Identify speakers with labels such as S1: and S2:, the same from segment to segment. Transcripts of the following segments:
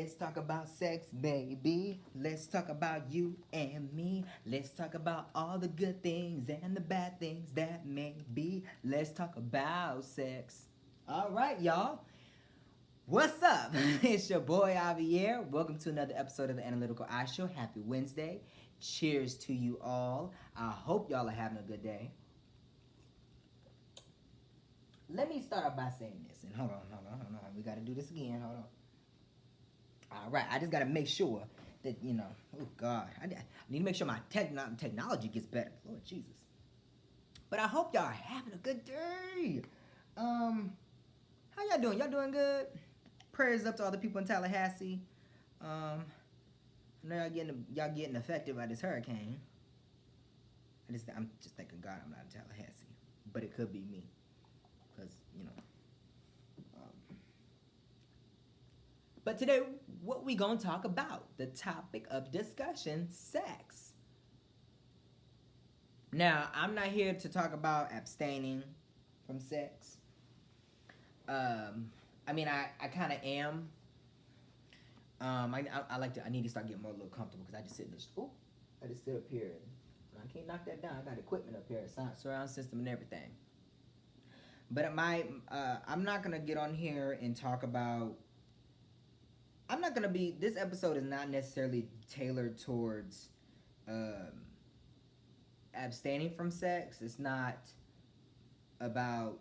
S1: Let's talk about sex, baby. Let's talk about you and me. Let's talk about all the good things and the bad things that may be. Let's talk about sex. All right, y'all. What's up? It's your boy Javier. Welcome to another episode of the Analytical Eye Show. Happy Wednesday. Cheers to you all. I hope y'all are having a good day. Let me start off by saying this. And hold on. We got to do this again. Hold on. All right, I just gotta make sure that Oh God, I need to make sure my technology gets better. Lord Jesus. But I hope y'all are having a good day. How y'all doing? Y'all doing good? Prayers up to all the people in Tallahassee. I know y'all getting affected by this hurricane. I'm just thanking God I'm not in Tallahassee, but it could be me, because But today, what we gonna talk about? The topic of discussion: sex. Now, I'm not here to talk about abstaining from sex. I mean, I kind of am. I need to start getting more a little comfortable, because I just sit in this. Ooh, I just sit up here. And I can't knock that down. I got equipment up here, surround system and everything. But I'm not gonna get on here and talk about. This episode is not necessarily tailored towards abstaining from sex. It's not about,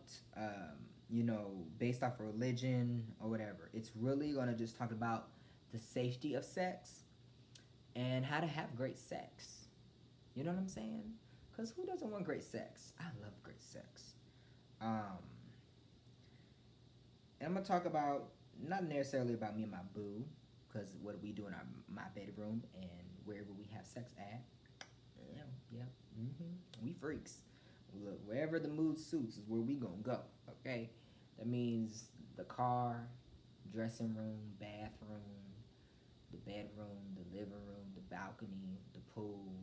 S1: based off of religion or whatever. It's really going to just talk about the safety of sex and how to have great sex. You know what I'm saying? Because who doesn't want great sex? I love great sex. And I'm going to talk about, not necessarily about me and my boo, because what we do in my bedroom and wherever we have sex at, we freaks. Look, wherever the mood suits is where we gonna go. Okay, that means the car, dressing room, bathroom, the bedroom, the living room, the balcony, the pool,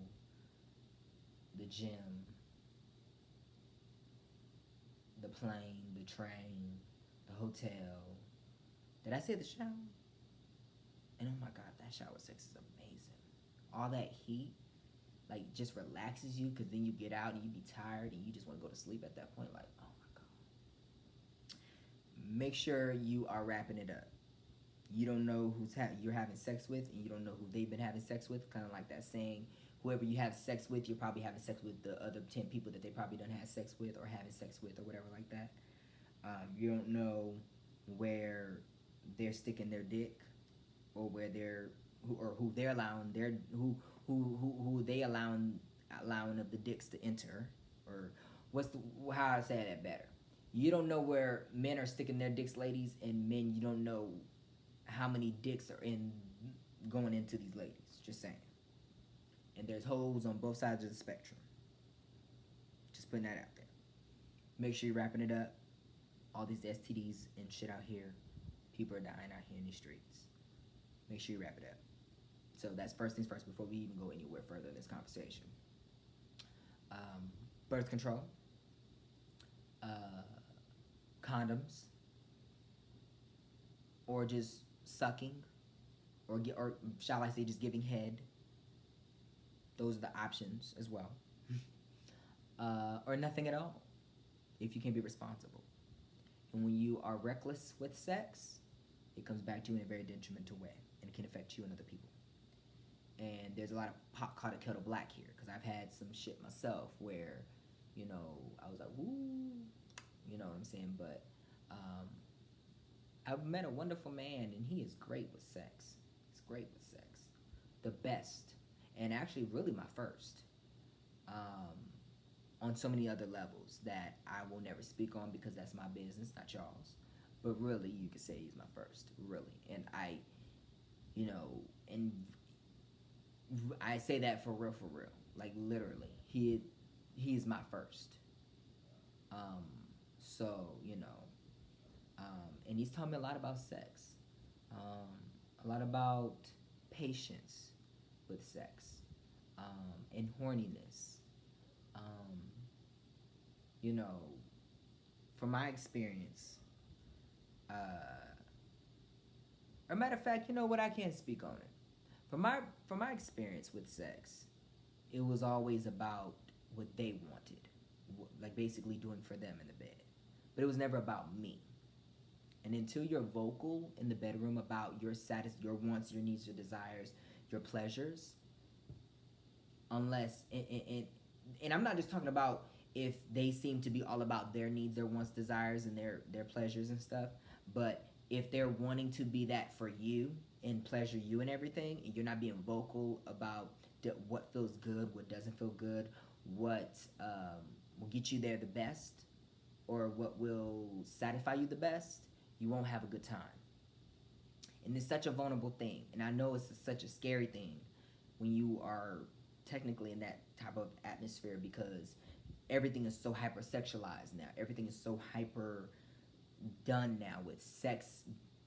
S1: the gym, the plane, the train, the hotel. Did I say the shower? And oh my God, that shower sex is amazing. All that heat, just relaxes you, because then you get out and you be tired and you just want to go to sleep at that point. Like, oh my God. Make sure you are wrapping it up. You don't know who's you're having sex with, and you don't know who they've been having sex with. Kind of like that saying, whoever you have sex with, you're probably having sex with the other 10 people that they probably don't have sex with or having sex with or whatever like that. You don't know where they're sticking their dick, or where who they're allowing who they allowing of the dicks to enter, or how I say that better. You don't know where men are sticking their dicks, ladies, and men, you don't know how many dicks are going into these ladies. Just saying. And there's holes on both sides of the spectrum. Just putting that out there. Make sure you're wrapping it up. All these STDs and shit out here. People are dying out here in these streets. Make sure you wrap it up. So that's first things first before we even go anywhere further in this conversation. Birth control, condoms, or just sucking, or shall I say just giving head. Those are the options as well. Or nothing at all, if you can be responsible. And when you are reckless with sex, it comes back to you in a very detrimental way, and it can affect you and other people. And there's a lot of pot caught a kettle black here, because I've had some shit myself where, I was like, woo, you know what I'm saying? But I've met a wonderful man, and he is great with sex. He's great with sex. The best. And actually really my first. On so many other levels that I will never speak on, because that's my business, not y'all's. But really, you could say he's my first, really. And and I say that for real, like literally. He is my first. And he's taught me a lot about sex, a lot about patience with sex, and horniness. From my experience, Or matter of fact, you know what? I can't speak on it. From my experience with sex, it was always about what they wanted, like basically doing for them in the bed. But it was never about me. And until you're vocal in the bedroom about your wants, your needs, your desires, your pleasures, unless and I'm not just talking about if they seem to be all about their needs, their wants, desires, and their pleasures and stuff, but if they're wanting to be that for you and pleasure you and everything, and you're not being vocal about what feels good, what doesn't feel good, what will get you there the best, or what will satisfy you the best, you won't have a good time. And it's such a vulnerable thing, and I know it's such a scary thing when you are technically in that type of atmosphere, because everything is so hypersexualized now. Everything is so hyper done now with sex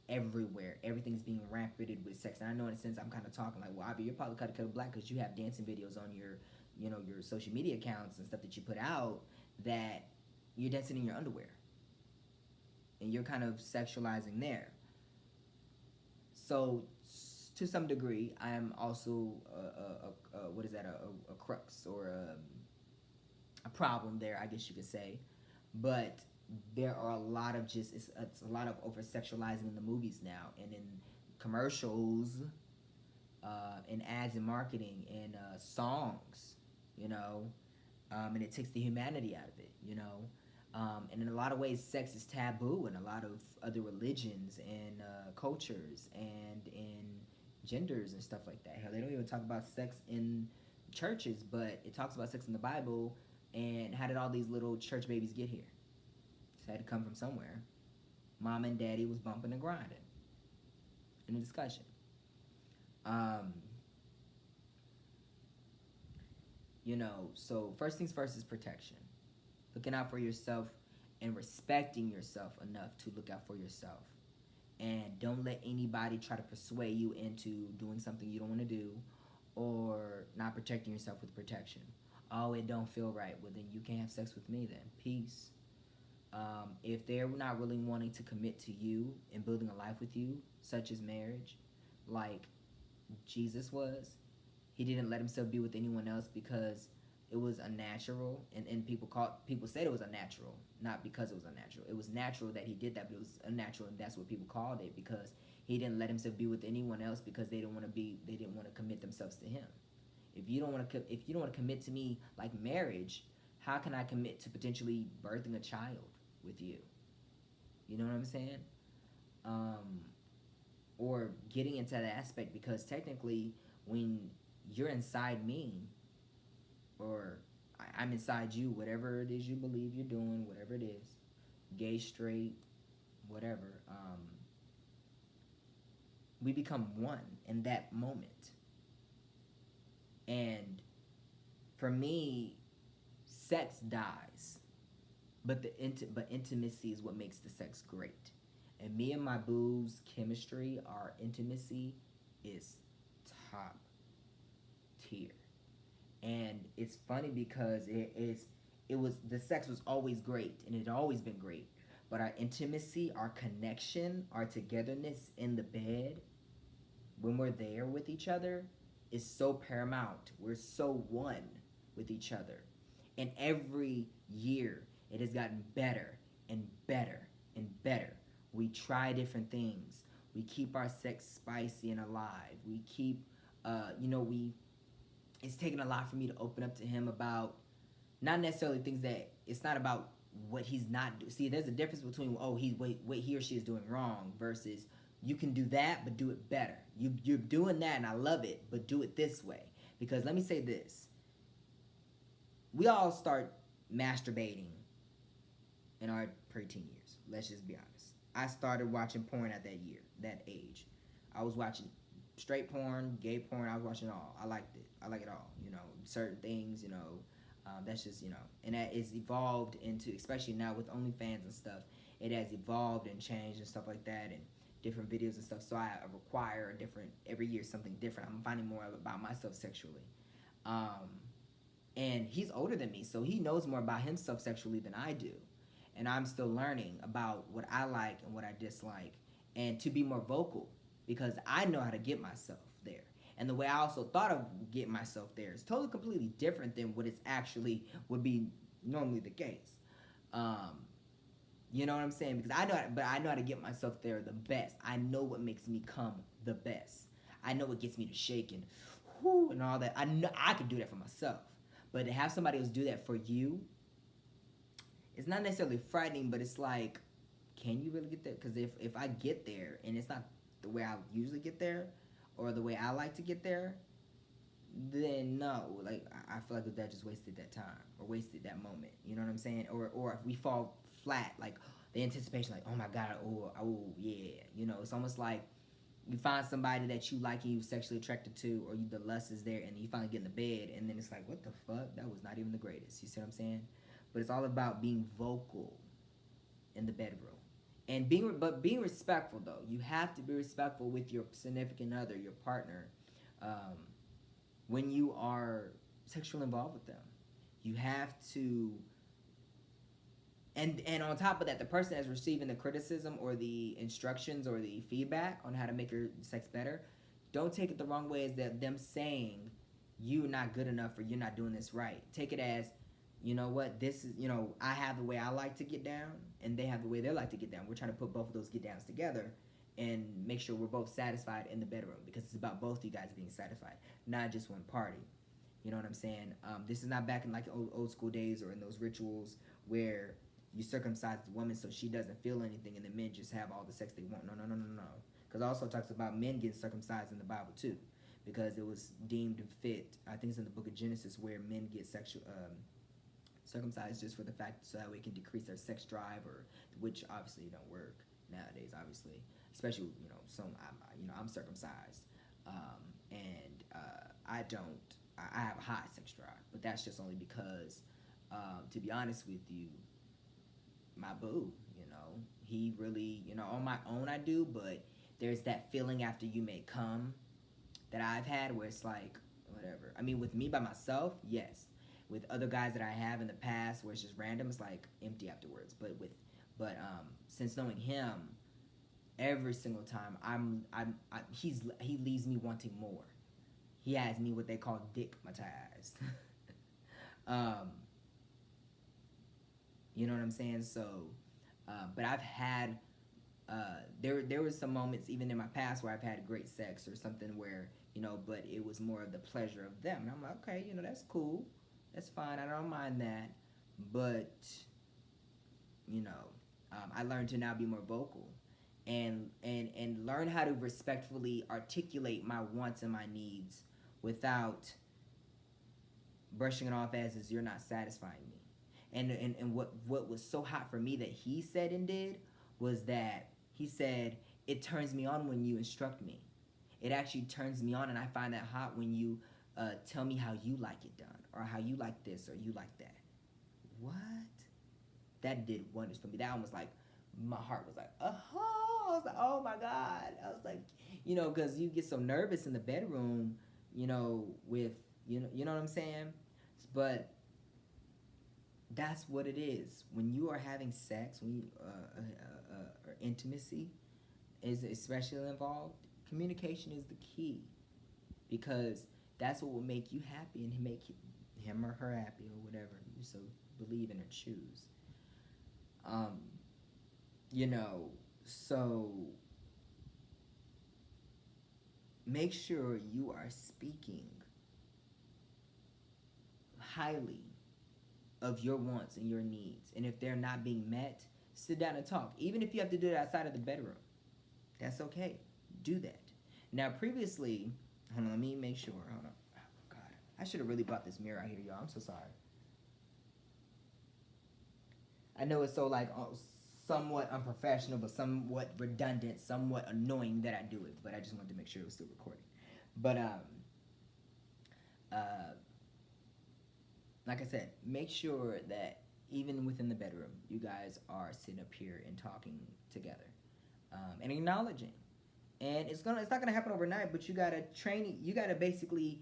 S1: everywhere. Everything's being rampeted with sex. And I know in a sense I'm kind of talking like, well, Ivy, you're probably cut of black because you have dancing videos on your, your social media accounts and stuff that you put out that you're dancing in your underwear. And you're kind of sexualizing there. So to some degree, I am also what is that, a crux or a problem there, I guess you could say. But there are a lot of it's a lot of over sexualizing in the movies now and in commercials, in ads and marketing and songs, and it takes the humanity out of it, and in a lot of ways, sex is taboo in a lot of other religions and cultures and in genders and stuff like that. Hell, they don't even talk about sex in churches, but it talks about sex in the Bible. And how did all these little church babies get here? It had to come from somewhere. Mom and daddy was bumping and grinding in a discussion. So first things first is protection. Looking out for yourself and respecting yourself enough to look out for yourself. And don't let anybody try to persuade you into doing something you don't want to do or not protecting yourself with protection. Oh, it don't feel right. Well, then you can't have sex with me then. Peace. If they're not really wanting to commit to you and building a life with you, such as marriage, like Jesus was, he didn't let himself be with anyone else because it was unnatural, and people said it was unnatural, not because it was unnatural. It was natural that he did that, but it was unnatural, and that's what people called it, because he didn't let himself be with anyone else because they didn't want to commit themselves to him. If you don't want to commit to me like marriage, how can I commit to potentially birthing a child with you? You know what I'm saying? Or getting into that aspect, because technically when you're inside me, or I'm inside you, whatever it is you believe you're doing, whatever it is, gay, straight, whatever, we become one in that moment. And for me, sex dies, but intimacy is what makes the sex great. And me and my boo's chemistry, our intimacy, is top tier. And it's funny because the sex was always great, and it had always been great. But our intimacy, our connection, our togetherness in the bed, when we're there with each other, is so paramount. We're so one with each other. And every year, it has gotten better and better and better. We try different things. We keep our sex spicy and alive. We keep, it's taken a lot for me to open up to him about not necessarily things that, it's not about what he's not doing. See, there's a difference between, what he or she is doing wrong versus you can do that, but do it better. You're doing that, and I love it, but do it this way. Because let me say this. We all start masturbating in our preteen years. Let's just be honest. I started watching porn at that age. I was watching straight porn, gay porn. I was watching it all. I liked it. I like it all. Certain things, that's just, and that is evolved into, especially now with OnlyFans and stuff, it has evolved and changed and stuff like that, and different videos and stuff. So I require every year something different. I'm finding more about myself sexually. And he's older than me, so he knows more about himself sexually than I do. And I'm still learning about what I like and what I dislike, and to be more vocal, because I know how to get myself there. And the way I also thought of getting myself there is totally completely different than what it's actually would be normally the case. Um, you know what I'm saying? Because I know how to get myself there the best. I know what makes me come the best. I know what gets me to shaking, whoo, and all that. I know I can do that for myself. But to have somebody else do that for you, it's not necessarily frightening, but it's like, can you really get there? Because if I get there and it's not the way I usually get there, or the way I like to get there, then no, like I feel like that just wasted that time or wasted that moment. You know what I'm saying? Or if we fall flat, like the anticipation, like oh my god, oh yeah, you know, it's almost like you find somebody that you like and you sexually attracted to, or the lust is there, and you finally get in the bed, and then it's like what the fuck, that was not even the greatest. You see what I'm saying? But it's all about being vocal in the bedroom. And being respectful though. You have to be respectful with your significant other, your partner, um, when you are sexually involved with them. You have to, and on top of that, the person that's receiving the criticism or the instructions or the feedback on how to make your sex better, don't take it the wrong way as that them saying you're not good enough or you're not doing this right. Take it as, you know what, this is, you know, I have the way I like to get down and they have the way they like to get down. We're trying to put both of those get downs together and make sure we're both satisfied in the bedroom, because it's about both you guys being satisfied, not just one party. You know what I'm saying? This is not back in like old school days or in those rituals where you circumcise the woman so she doesn't feel anything and the men just have all the sex they want. No, no, no, no, no. Because it also talks about men getting circumcised in the Bible too, because it was deemed fit. I think it's in the book of Genesis where men get sexual circumcised just for the fact so that way it can decrease their sex drive, or which obviously don't work nowadays, obviously, especially I'm circumcised, and I don't. I have a high sex drive, but that's just only because, to be honest with you, my boo, he really, on my own I do, but there's that feeling after you may come that I've had where it's like, whatever. I mean, with me by myself, yes. With other guys that I have in the past where it's just random, it's like empty afterwards. But since knowing him, every single time he leaves me wanting more. He has me what they call dickmatized. You know what I'm saying? So, but I've had there was some moments even in my past where I've had great sex or something where but it was more of the pleasure of them, and I'm like, okay, that's cool, that's fine, I don't mind that, but I learned to now be more vocal and learn how to respectfully articulate my wants and my needs without brushing it off as you're not satisfying me. And what was so hot for me that he said and did was that he said, it turns me on when you instruct me. It actually turns me on, and I find that hot when you tell me how you like it done, or how you like this, or you like that. What? That did wonders for me. That almost like, my heart was like, oh, I was like, oh my God. I was like, because you get so nervous in the bedroom, with, you know what I'm saying? But that's what it is. When you are having sex, when you, or intimacy is especially involved, communication is the key, because that's what will make you happy and make him or her happy, or whatever you so believe in or choose. So make sure you are speaking highly of your wants and your needs. And if they're not being met, sit down and talk. Even if you have to do it outside of the bedroom, that's okay. Do that. Now, previously, hold on, let me make sure. Hold on. Oh, God. I should have really brought this mirror out here, y'all. I'm so sorry. I know it's so, like, somewhat unprofessional, but somewhat redundant, somewhat annoying that I do it. But I just wanted to make sure it was still recording. But, like I said, make sure that even within the bedroom, you guys are sitting up here and talking together, and acknowledging. And it's not gonna happen overnight, but you gotta train. You gotta basically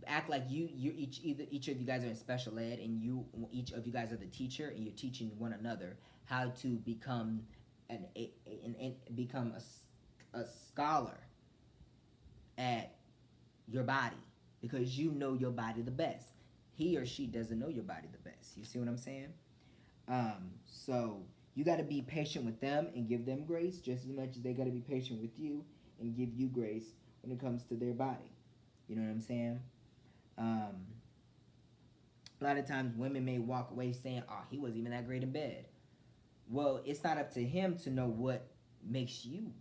S1: act like each of you guys are in special ed, and each of you guys are the teacher, and you're teaching one another how to become become a scholar at your body because you know your body the best. He or she doesn't know your body the best. You see what I'm saying? So you got to be patient with them and give them grace just as much as they got to be patient with you and give you grace when it comes to their body. You know what I'm saying? Um, a lot of times women may walk away saying, "Oh, he wasn't even that great in bed." Well, it's not up to him to know what makes you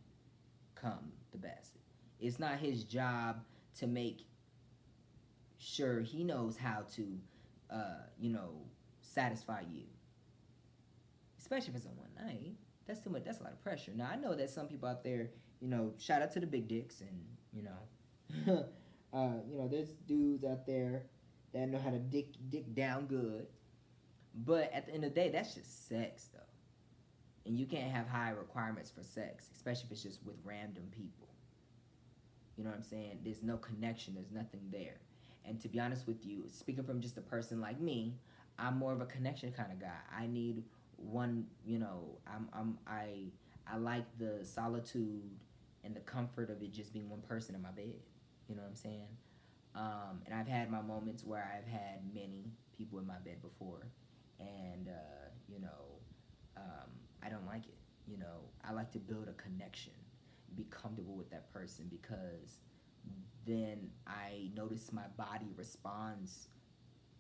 S1: come the best. It's not his job to make sure he knows how to, you know, satisfy you. Especially if it's a one night. That's too much. That's a lot of pressure. Now I know that some people out there, you know, shout out to the big dicks, and you know, there's dudes out there that know how to dick down good. But at the end of the day, that's just sex, though. And you can't have high requirements for sex, especially if it's just with random people. You know what I'm saying? There's no connection. There's nothing there. And to be honest with you, speaking from just a person like me, I'm more of a connection kind of guy. I need one. You know, I like the solitude and the comfort of it just being one person in my bed. You know what I'm saying? And I've had my moments where I've had many people in my bed before, and you know, I don't like it. You know, I like to build a connection, be comfortable with that person because then I notice my body responds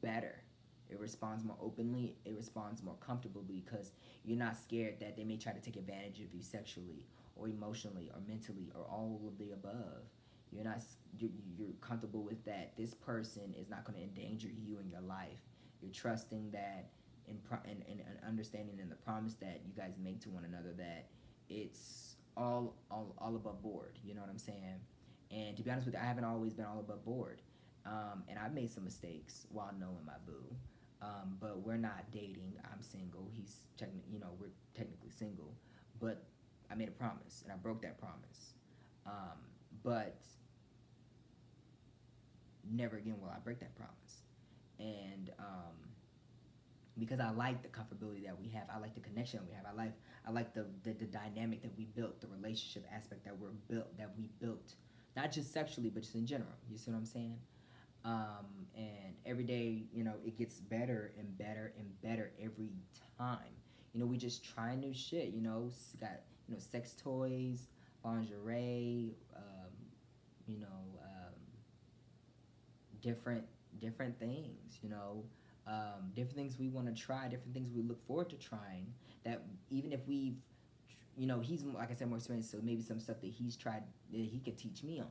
S1: better. It responds more openly. It responds more comfortably because you're not scared that they may try to take advantage of you sexually or emotionally or mentally or all of the above. You're not. You're comfortable with that. This person is not going to endanger you in your life. You're trusting that in understanding in the promise that you guys make to one another that it's all above board. You know what I'm saying? And to be honest with you, I haven't always been all above board. And I've made some mistakes while knowing my boo. But we're not dating. I'm single. We're technically single. But I made a promise, and I broke that promise. But never again will I break that promise. And because I like the comfortability that we have, I like the connection that we have. I like the dynamic that we built, the relationship aspect that we built, not just sexually, but just in general. You see what I'm saying? And every day, you know, it gets better and better and better every time. You know, we just try new shit. You know, got sex toys, lingerie, you know, different things. You know, different things we want to try, different things we look forward to trying. That even if we've, you know, he's like I said more experienced, so maybe some stuff that he's tried that he could teach me on,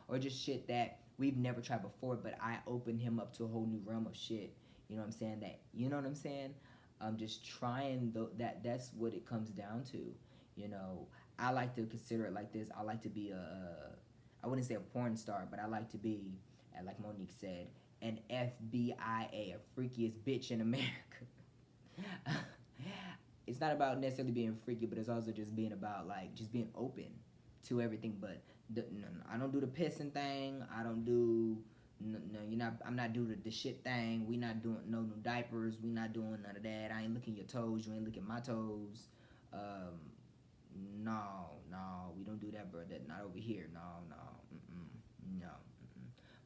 S1: or just shit that we've never tried before, but I opened him up to a whole new realm of shit. You know what I'm saying? You know what I'm saying? Just trying that's what it comes down to. You know, I like to consider it like this. I like to be I wouldn't say a porn star, but I like to be, like Monique said, an FBIA, a freakiest bitch in America. It's not about necessarily being freaky, but it's also just being about like just being open to everything. But I don't do the pissing thing. I don't do no. You're not. I'm not doing the shit thing. We not doing no new diapers. We not doing none of that. I ain't licking your toes. You ain't licking my toes. No, we don't do that, bro. That not over here. No, no.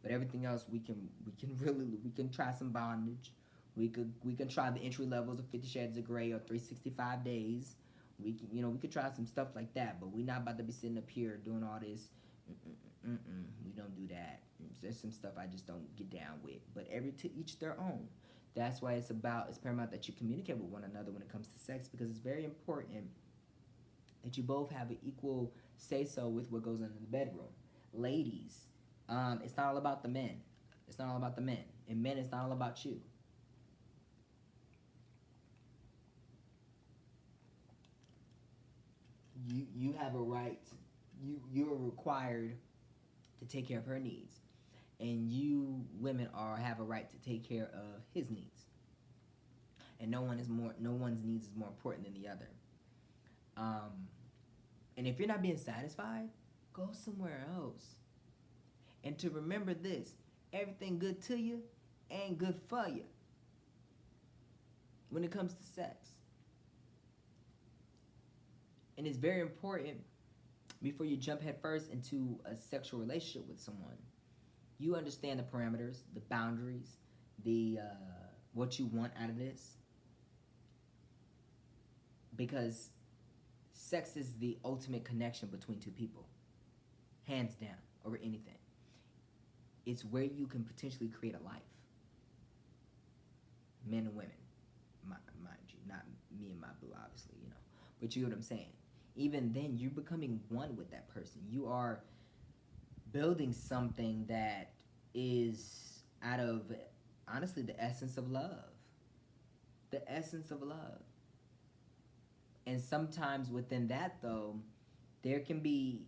S1: But everything else we can try some bondage. We can try the entry levels of 50 Shades of Grey or 365 Days. We could try some stuff like that. But we're not about to be sitting up here doing all this. We don't do that. There's some stuff I just don't get down with. But to each their own. That's why it's paramount that you communicate with one another when it comes to sex, because it's very important that you both have an equal say-so with what goes on in the bedroom. Ladies, it's not all about the men. It's not all about the men. And men, it's not all about you. You have a right. You're required to take care of her needs, and you women have a right to take care of his needs. And no one's needs is more important than the other. And if you're not being satisfied, go somewhere else. And to remember this, everything good to you ain't good for you when it comes to sex. And it's very important before you jump headfirst into a sexual relationship with someone, you understand the parameters, the boundaries, the what you want out of this, because sex is the ultimate connection between two people, hands down, over anything. It's where you can potentially create a life, men and women, mind you, not me and my boo, obviously, but you know what I'm saying. Even then, you're becoming one with that person. You are building something that is out of, honestly, the essence of love. The essence of love. And sometimes within that, though, there can be,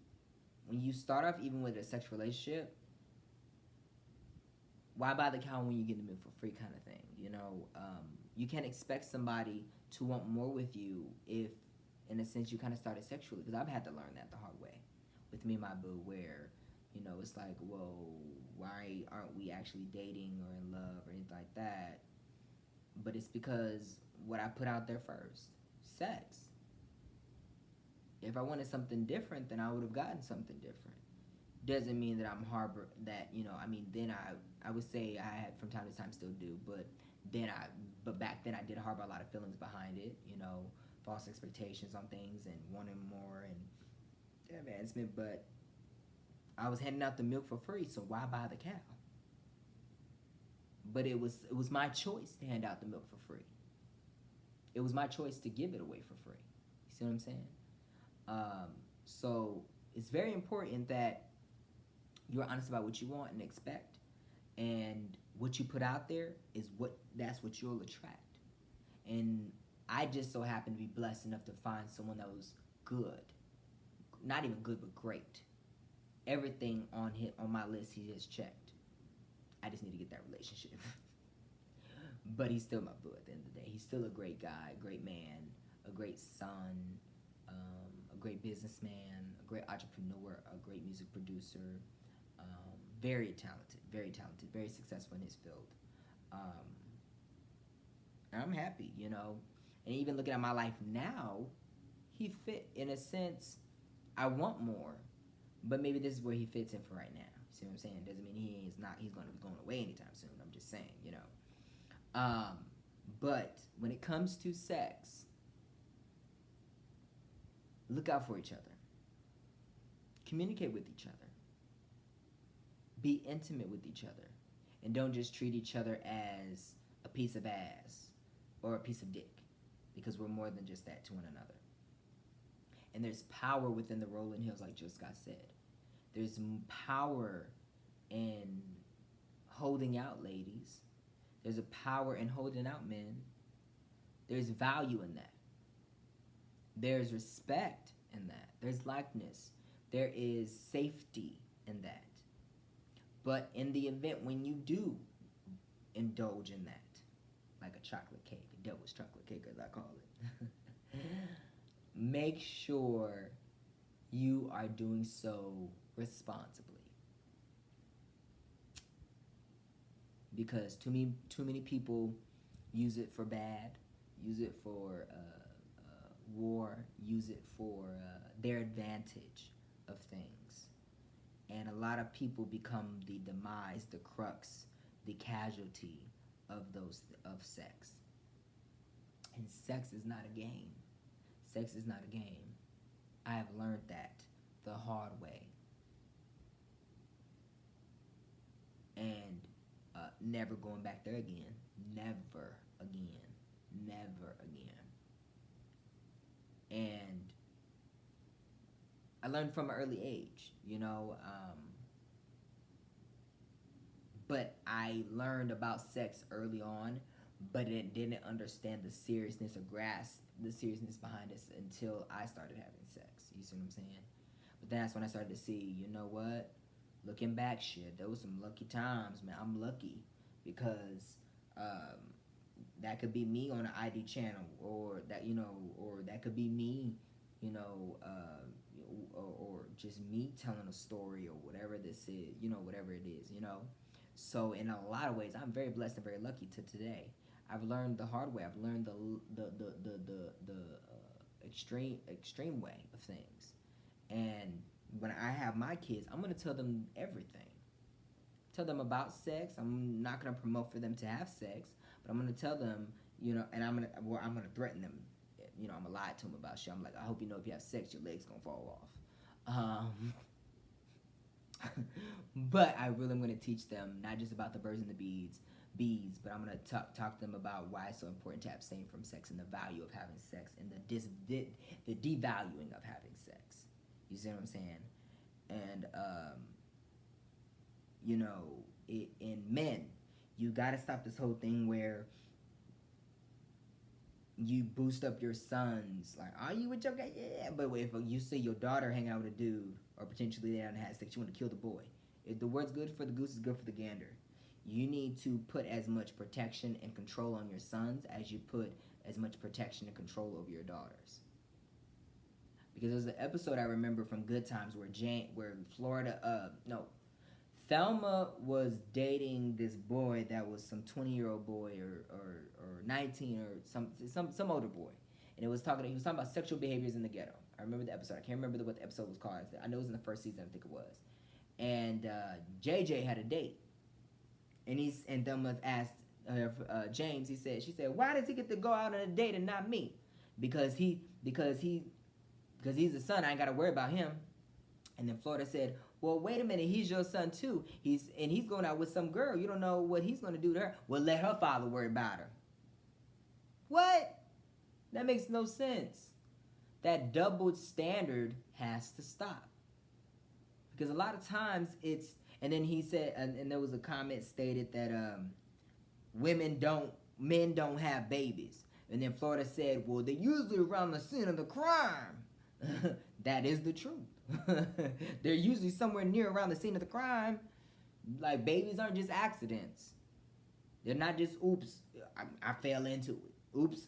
S1: when you start off even with a sexual relationship, why buy the cow when you get the milk for free kind of thing, you can't expect somebody to want more with you if, in a sense, you kind of started sexually. Because I've had to learn that the hard way with me and my boo, where, it's like, well, why aren't we actually dating or in love or anything like that? But it's because what I put out there first, sex. If I wanted something different, then I would have gotten something different. Doesn't mean that I'm harbor that, then I would say I had from time to time still do, but back then I did harbor a lot of feelings behind it, false expectations on things and wanting more and advancement, but I was handing out the milk for free, so why buy the cow? But it was my choice to hand out the milk for free. It was my choice to give it away for free. You see what I'm saying? So it's very important that you're honest about what you want and expect, and what you put out there is that's what you'll attract. And I just so happened to be blessed enough to find someone that was good, not even good, but great. Everything on my list he just checked. I just need to get that relationship. But he's still my boo at the end of the day. He's still a great guy, a great man, a great son, a great businessman, a great entrepreneur, a great music producer, very talented, very successful in his field. And I'm happy, And even looking at my life now, he fit, in a sense. I want more, but maybe this is where he fits in for right now. See what I'm saying? Doesn't mean he's going to be going away anytime soon. I'm just saying, But when it comes to sex, look out for each other. Communicate with each other. Be intimate with each other. And don't just treat each other as a piece of ass or a piece of dick, because we're more than just that to one another. And there's power within the rolling hills, like Jill Scott said. There's power in holding out ladies. There's a power in holding out men. There's value in that. There's respect in that. There's likeness. There is safety in that. But in the event when you do indulge in that, like a chocolate cake, a devil's chocolate cake as I call it, make sure you are doing so responsibly. Because too many people use it for bad, use it for war, use it for their advantage of things. And a lot of people become the demise, the crux, the casualty of sex. And sex is not a game. Sex is not a game. I have learned that the hard way. And never going back there again. Never again. Never again. And I learned from an early age, but I learned about sex early on, but it didn't understand the seriousness or grasp the seriousness behind it until I started having sex. You see what I'm saying? But that's when I started to see, you know what? Looking back, shit, there was some lucky times, man. I'm lucky because that could be me on an ID channel, or that, or that could be me, or just me telling a story, or whatever this is, whatever it is, So in a lot of ways, I'm very blessed and very lucky to today. I've learned the hard way. I've learned the extreme way of things, And when I have my kids, I'm gonna tell them everything. Tell them about sex. I'm not gonna promote for them to have sex, but I'm gonna tell them, and I'm gonna threaten them. I'm gonna lie to them about shit. I'm like, I hope you know if you have sex, your legs gonna fall off. But I really am gonna teach them not just about the birds and the bees, but I'm gonna talk to them about why it's so important to abstain from sex and the value of having sex and the devaluing of having sex. You see what I'm saying? And in men, you gotta stop this whole thing where you boost up your sons. Like, are you with your guy? Yeah, but if you see your daughter hanging out with a dude, or potentially they haven't had sex, you want to kill the boy. If the word's good for the goose is good for the gander. You need to put as much protection and control on your sons as you put as much protection and control over your daughters. Because there's an episode I remember from Good Times where Thelma was dating this boy that was some 20-year-old boy or 19 or some older boy, and he was talking about sexual behaviors in the ghetto. I remember the episode. I can't remember what the episode was called. I know it was in the first season. I think it was. And JJ had a date, and Thelma asked James. She said, why does he get to go out on a date and not me? Because he's the son. I ain't got to worry about him. And then Florida said, well, wait a minute, he's your son too. He's going out with some girl. You don't know what he's going to do to her. Well, let her father worry about her. What? That makes no sense. That double standard has to stop. Because a lot of times and then he said, and there was a comment stated that men don't have babies. And then Florida said, well, they're usually around the scene of the crime. That is the truth. They're usually somewhere near around the scene of the crime. Like, babies aren't just accidents. They're not just, oops, I fell into it. Oops.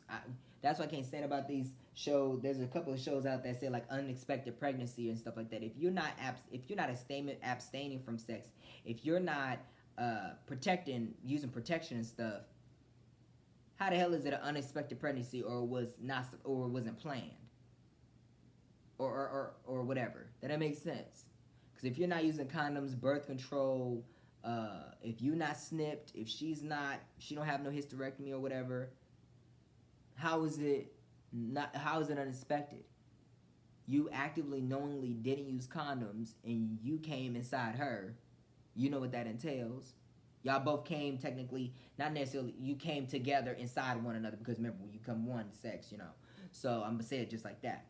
S1: That's what I can't stand about these shows. There's a couple of shows out there that say like unexpected pregnancy and stuff like that. If you're not abstaining from sex, if you're not using protection and stuff, how the hell is it an unexpected pregnancy or wasn't planned? Or whatever. That makes sense. Because if you're not using condoms, birth control, if you're not snipped, if she don't have no hysterectomy or whatever, how is it unexpected? You actively, knowingly didn't use condoms and you came inside her. You know what that entails. Y'all both came technically, not necessarily, you came together inside one another because remember, when you come one, sex, So I'm going to say it just like that.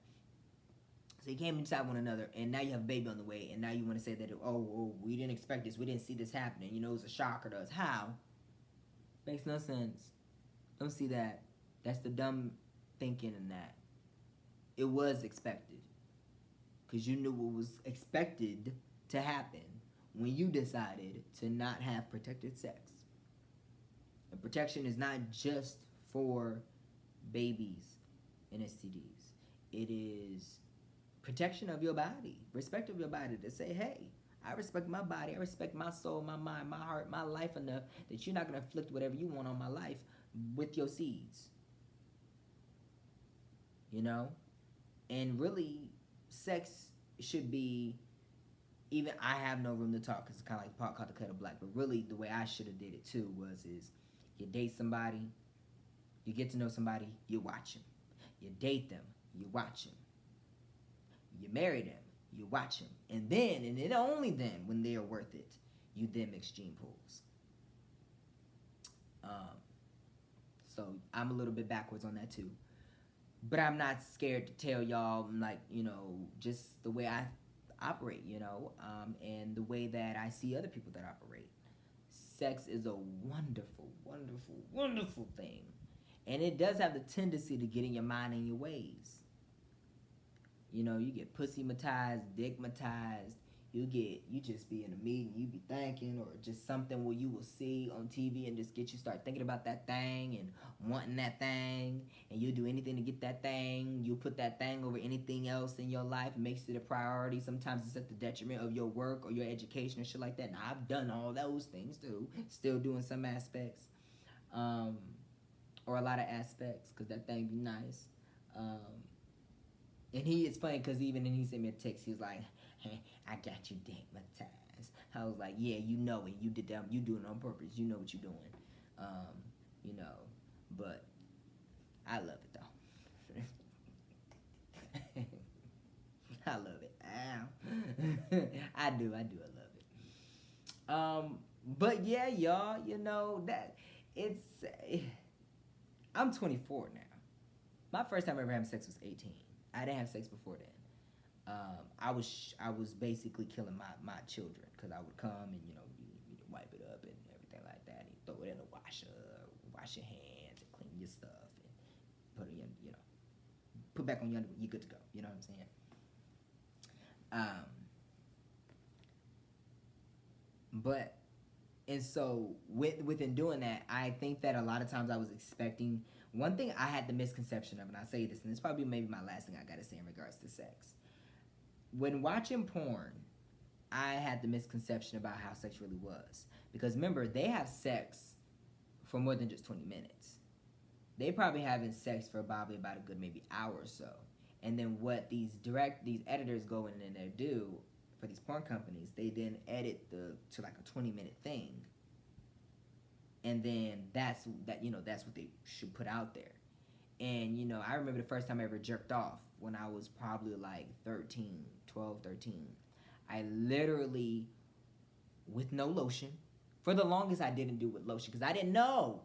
S1: So you came inside one another, and now you have a baby on the way, and now you want to say that, we didn't expect this, we didn't see this happening, it was a shocker to us. How? Makes no sense. Don't see that. That's the dumb thinking in that. It was expected. Because you knew what was expected to happen when you decided to not have protected sex. And protection is not just for babies and STDs. It is protection of your body, respect of your body, to say, hey, I respect my body, I respect my soul, my mind, my heart, my life enough that you're not going to inflict whatever you want on my life with your seeds. And really, sex should be, even I have no room to talk because it's kind of like pot called the kettle black, but really the way I should have did it too is you date somebody, you get to know somebody, you watch them. You date them, you watch them. You marry them, you watch them. And then only then, when they are worth it, you then mix gene pools. So I'm a little bit backwards on that too. But I'm not scared to tell y'all, like, just the way I operate, and the way that I see other people that operate. Sex is a wonderful, wonderful, wonderful thing. And it does have the tendency to get in your mind and your ways. You get pussy-matized, dick-matized. You just be in a meeting, you be thinking, or just something where you will see on TV and just get you start thinking about that thing and wanting that thing, and you'll do anything to get that thing. You'll put that thing over anything else in your life. It makes it a priority. Sometimes it's at the detriment of your work or your education or shit like that. Now, I've done all those things too. Still doing some aspects. Or a lot of aspects, because that thing be nice. And it's funny because even then he sent me a text. He was like, "Hey, I got you digmatized." I was like, "Yeah, you know it. You did that. You doing it on purpose. You know what you're doing." Um, you know, but I love it though. I love it. Ow. I do. I love it. But yeah, y'all. You know that it's. I'm 24 now. My first time ever having sex was 18. I didn't have sex before then. I was basically killing my children because I would come and you wipe it up and everything like that, and you throw it in the washer, wash your hands and clean your stuff and put it in, put back on your underwear. You're good to go. You know what I'm saying? Um, but and so within doing that, I think that a lot of times I was expecting one thing I had the misconception of, and I say this, and this probably maybe my last thing I gotta say in regards to sex. When watching porn, I had the misconception about how sex really was. Because remember, they have sex for more than just 20 minutes. They probably having sex for probably about a good maybe hour or so. And then what these editors go in and they do for these porn companies, they then edit to like a 20-minute thing. And then that's what they should put out there. And I remember the first time I ever jerked off when I was probably like 13, 12, 13. I literally, with no lotion, for the longest I didn't do with lotion because I didn't know.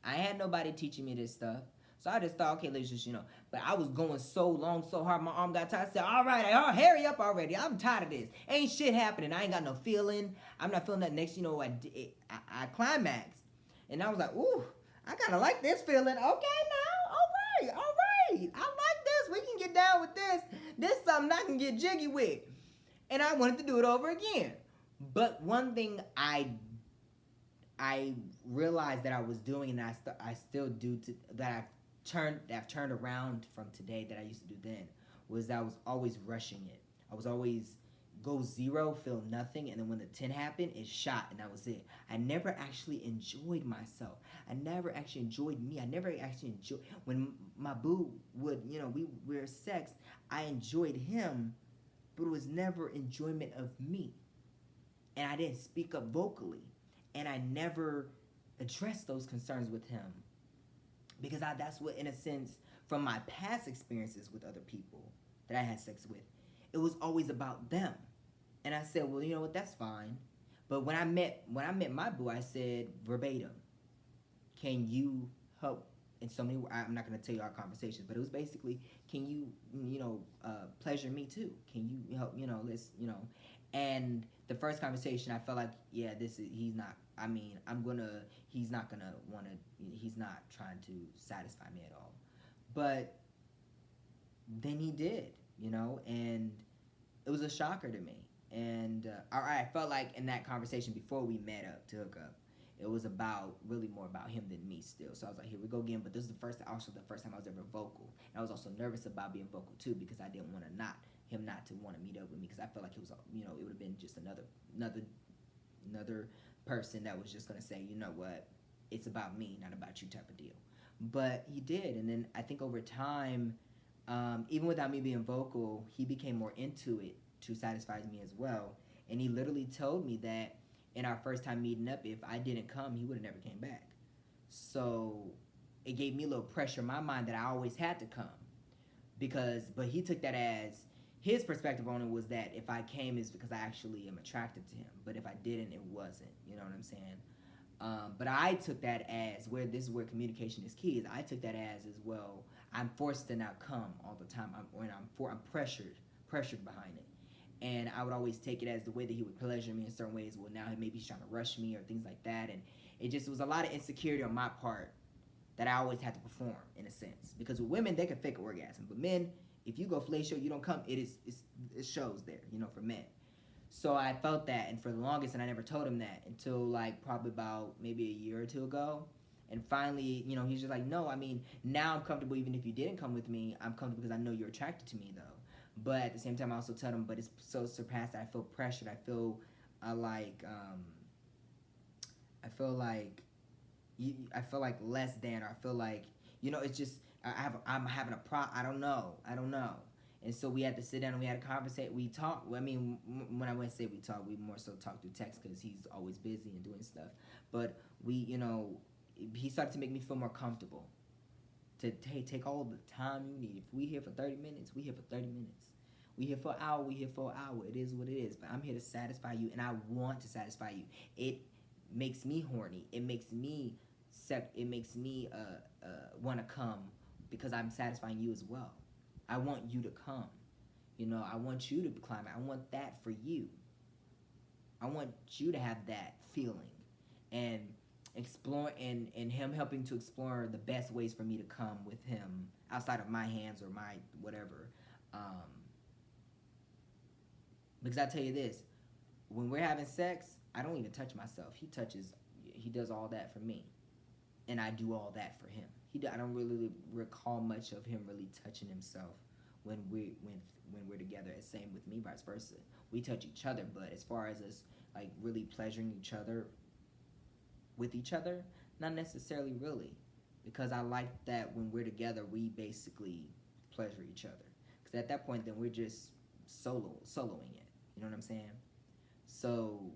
S1: I had nobody teaching me this stuff. So I just thought, okay, let's just, But I was going so long, so hard, my arm got tired. I said, all right, hurry up already. I'm tired of this. Ain't shit happening. I ain't got no feeling. I'm not feeling that next, I climaxed. And I was like, ooh, I kind of like this feeling. Okay, now, all right. I like this. We can get down with this. This is something I can get jiggy with. And I wanted to do it over again. But one thing I realized that I was doing, and I still do that I've turned around from today that I used to do then, was that I was always rushing it. I was always go 0, feel nothing, and then when the 10 happened, it shot, and that was it. I never actually enjoyed myself. I never actually enjoyed me. I never actually enjoyed when my boo would, we were sex. I enjoyed him, but it was never enjoyment of me, and I didn't speak up vocally, and I never addressed those concerns with him. Because that's what, in a sense, from my past experiences with other people that I had sex with, it was always about them. And I said, well, you know what, that's fine. But when I met my boo, I said verbatim, can you help in so many, I'm not going to tell you our conversations, but it was basically, can you, pleasure me too? Can you help, let's, and the first conversation, I felt like, yeah, he's not trying to satisfy me at all. But then he did, and it was a shocker to me. And I felt like in that conversation before we met up to hook up, it was really more about him than me still. So I was like, here we go again. But this is the first time I was ever vocal. And I was also nervous about being vocal too because I didn't want him not to want to meet up with me because I felt like it was, it would have been just another person that was just gonna say, you know what, it's about me, not about you type of deal. But he did, and then I think over time, even without me being vocal, he became more into it to satisfy me as well. And he literally told me that in our first time meeting up, if I didn't come, he would have never came back. So it gave me a little pressure in my mind that I always had to come. But he took that as, his perspective on it was that if I came, it's because I actually am attractive to him. But if I didn't, it wasn't. You know what I'm saying? But I took that as, this is where communication is key, is I took that as well, I'm forced to not come all the time. I'm pressured behind it. And I would always take it as the way that he would pleasure me in certain ways. Well, now maybe he's trying to rush me or things like that. And it was a lot of insecurity on my part that I always had to perform, in a sense. Because with women, they can fake an orgasm. But men, if you go fellatio, you don't come, it shows there, for men. So I felt that, and for the longest, and I never told him that until like probably about maybe a year or two ago. And finally, he's just like, no, now I'm comfortable even if you didn't come with me. I'm comfortable because I know you're attracted to me, though. But at the same time, I also tell him, but it's so surpassed that I feel pressured. I feel like less than, or I feel like, it's just, I'm having I don't know. And so we had to sit down and we had a conversation. We talked. I mean, when I went to say we talked, we more so talked through text because he's always busy and doing stuff. But we, he started to make me feel more comfortable. To take all the time you need. If we here for 30 minutes, we here for 30 minutes. We here for an hour, we here for an hour. It is what it is. But I'm here to satisfy you, and I want to satisfy you. It makes me horny. It makes me want to come because I'm satisfying you as well. I want you to come. I want you to climb. I want that for you. I want you to have that feeling, and explore and him helping to explore the best ways for me to come with him outside of my hands or my whatever. Because I tell you this, when we're having sex, I don't even touch myself. He does all that for me, and I do all that for him. I don't really recall much of him really touching himself when we're together. And same with me, vice versa. We touch each other, but as far as us like really pleasuring each other with each other, not necessarily really, because I like that when we're together, we basically pleasure each other. Because at that point, then we're just soloing it. You know what I'm saying? So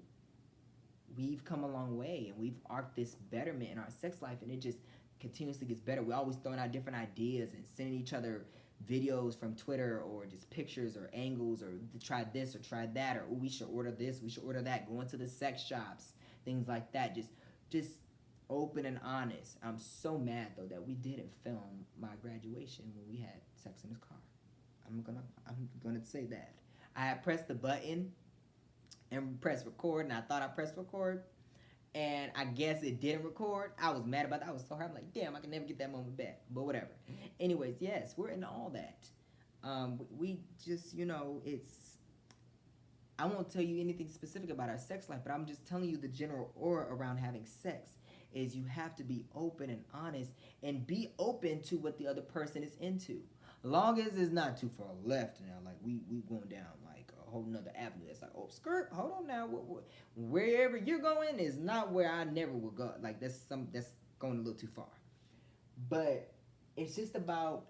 S1: we've come a long way, and we've arced this betterment in our sex life, and it just continuously gets better. We're always throwing out different ideas and sending each other videos from Twitter or just pictures or angles or try this or try that or we should order this, we should order that, going to the sex shops, things like that. Just open and honest. I'm so mad though that we didn't film my graduation when we had sex in his car. I'm gonna say that. I had pressed the button and pressed record, and I thought I pressed record, and I guess it didn't record. I was mad about that. I was so hurt. I'm like, damn, I can never get that moment back. But whatever. Anyways, yes, we're into all that. We just, it's. I won't tell you anything specific about our sex life, but I'm just telling you the general aura around having sex is you have to be open and honest and be open to what the other person is into. Long as it's not too far left now, like we going down like a whole nother avenue. That's like, oh, skirt, hold on now. Wherever you're going is not where I never would go. Like that's going a little too far. But it's just about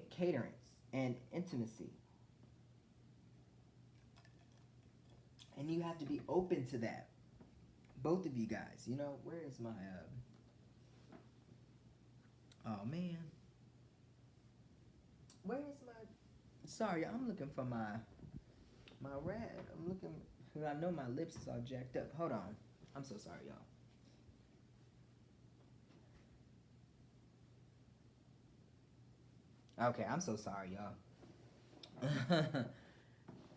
S1: catering and intimacy. And you have to be open to that. Both of you guys. Where is my oh man. Where is my? Sorry, I'm looking for my red. I'm looking. I know my lips is all jacked up. Hold on. I'm so sorry, y'all. Okay, I'm so sorry, y'all.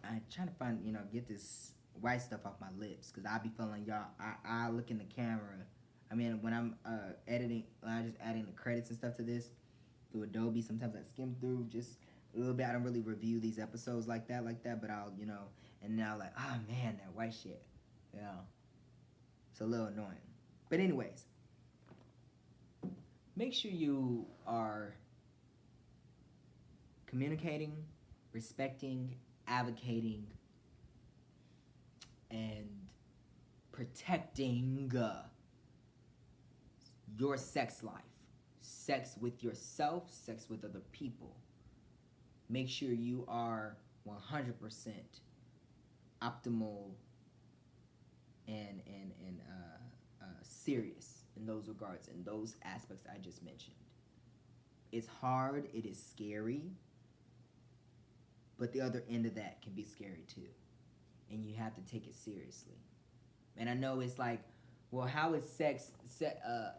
S1: I'm trying to find, get this white stuff off my lips, cause I be feeling y'all. I look in the camera. I mean, when I'm editing, when I just adding the credits and stuff to this through Adobe. Sometimes I skim through just a little bit. I don't really review these episodes like that, but I'll, and now like, oh man, that white shit. It's a little annoying. But anyways, make sure you are communicating, respecting, advocating, and protecting your sex life. Sex with yourself, sex with other people. Make sure you are 100% optimal and serious in those regards, in those aspects I just mentioned. It's hard, it is scary, but the other end of that can be scary too. And you have to take it seriously. And I know it's like, well, how is sex?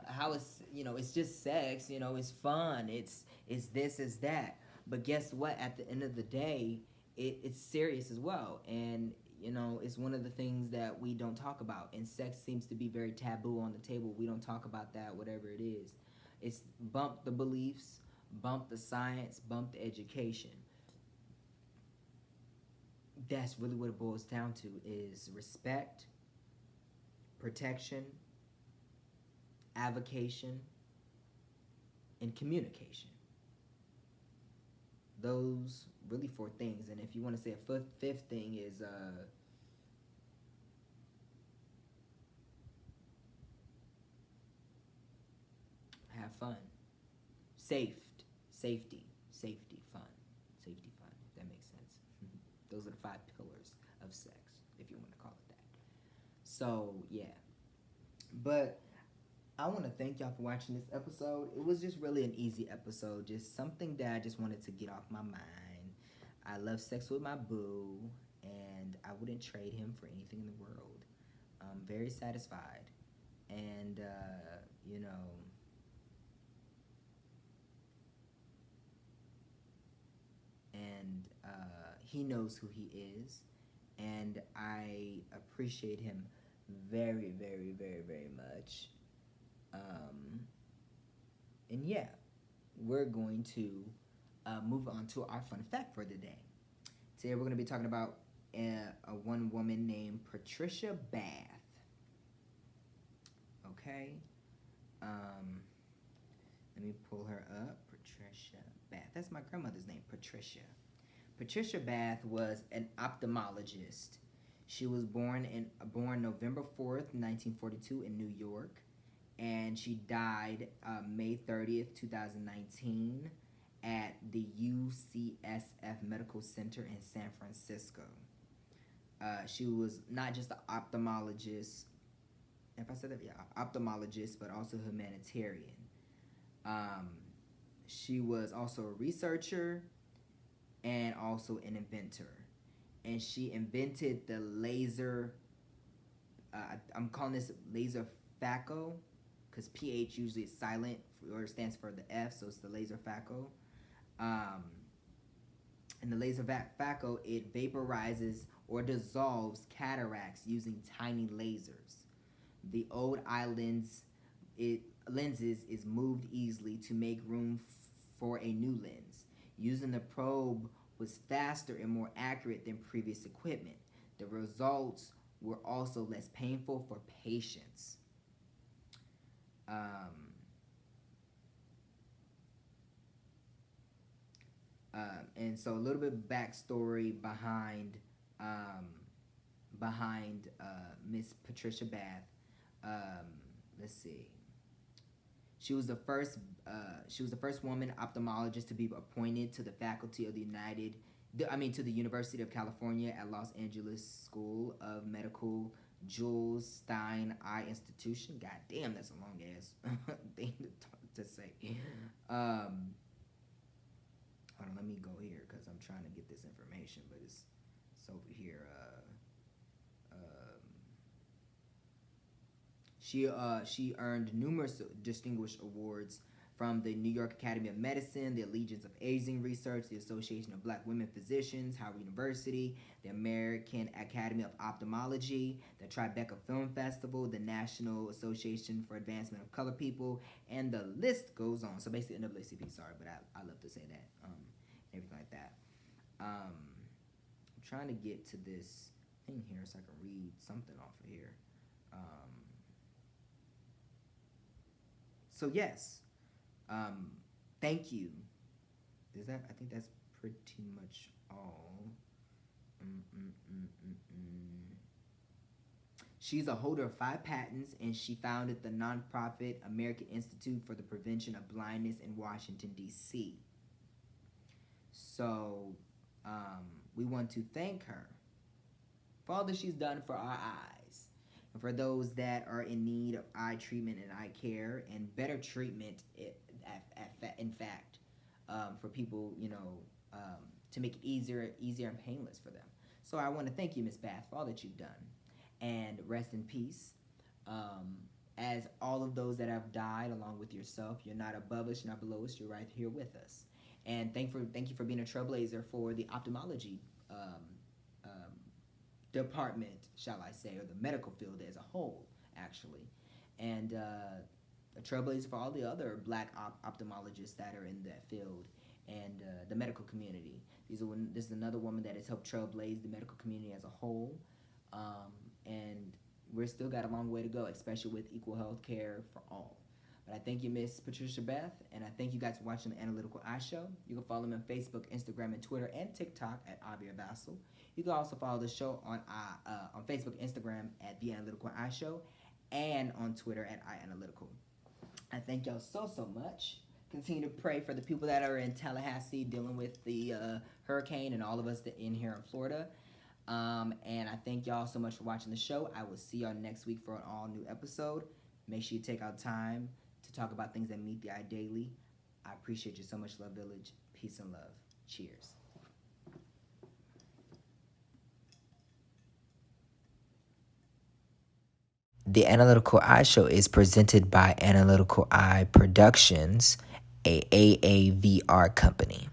S1: How is it's just sex. It's fun. It's this, it's that. But guess what? At the end of the day, it's serious as well. And it's one of the things that we don't talk about. And sex seems to be very taboo on the table. We don't talk about that. Whatever it is, it's bump the beliefs, bump the science, bump the education. That's really what it boils down to: is respect, protection, avocation, and communication. Those really 4 things. And if you want to say a fifth thing is have fun. Safety, fun. that makes sense. Those are the five pillars of sex, if you want to call it that. So yeah, but I want to thank y'all for watching this episode. It was just really an easy episode, just something that I just wanted to get off my mind. I love sex with my boo, and I wouldn't trade him for anything in the world. I'm very satisfied, and you know, and he knows who he is, and I appreciate him very, very, very, very much. Um, and yeah, we're going to move on to our fun fact for the day. Today we're going to be talking about a one woman named Patricia Bath. Okay, um, let me pull her up. Patricia Bath. That's my grandmother's name, Patricia. Patricia Bath was an ophthalmologist. She was born November 4th, 1942 in New York, and she died May 30th, 2019 at the UCSF Medical Center in San Francisco. She was not just an ophthalmologist, if I said that, yeah, ophthalmologist, but also humanitarian. Um, she was also a researcher and also an inventor. And she invented the laser, I'm calling this laser phaco, because PH usually is silent, or stands for the F, so it's the laser phaco. Um, and the laser phaco, it vaporizes or dissolves cataracts using tiny lasers. The old eye lenses is moved easily to make room for a new lens. Using the probe was faster and more accurate than previous equipment. The results were also less painful for patients. Um, and so a little bit of backstory behind Miss Patricia Bath. Um, let's see. She was the first. She was the first woman ophthalmologist to be appointed to the faculty of to the University of California at Los Angeles School of Medical Jules Stein Eye Institution. God damn, that's a long ass thing to say. Hold on, let me go here because I'm trying to get this information, but it's over here. She earned numerous distinguished awards from the New York Academy of Medicine, the Allegiance of Aging Research, the Association of Black Women Physicians, Howard University, the American Academy of Ophthalmology, the Tribeca Film Festival, the National Association for Advancement of Colored People, and the list goes on. So basically NAACP, sorry, but I love to say that, everything like that. I'm trying to get to this thing here so I can read something off of here. So yes, thank you. I think that's pretty much all. She's a holder of 5 patents, and she founded the nonprofit American Institute for the Prevention of Blindness in Washington, D.C. So we want to thank her for all that she's done for our eyes, and for those that are in need of eye treatment and eye care and better treatment, in fact, for people, to make it easier and painless for them. So I want to thank you, Miss Bath, for all that you've done, and rest in peace. As all of those that have died along with yourself, you're not above us, you're not below us, you're right here with us. And thank you for being a trailblazer for the ophthalmology department, shall I say, or the medical field as a whole, actually. And a trailblazer for all the other black ophthalmologists that are in that field, and the medical community. This is another woman that has helped trailblaze the medical community as a whole. And we're still got a long way to go, especially with equal health care for all. But I thank you, Miss Patricia Bath, and I thank you guys for watching the Analytical Eye Show. You can follow me on Facebook, Instagram, and Twitter, and TikTok at Avia Vassal. You can also follow the show on Facebook, Instagram at The Analytical Eye Show, and on Twitter at iAnalytical. I thank y'all so much. Continue to pray for the people that are in Tallahassee dealing with the hurricane and all of us that in here in Florida. And I thank y'all so much for watching the show. I will see y'all next week for an all new episode. Make sure you take out time to talk about things that meet the eye daily. I appreciate you so much, Love Village. Peace and love. Cheers. The Analytical Eye Show is presented by Analytical Eye Productions, a AAVR company.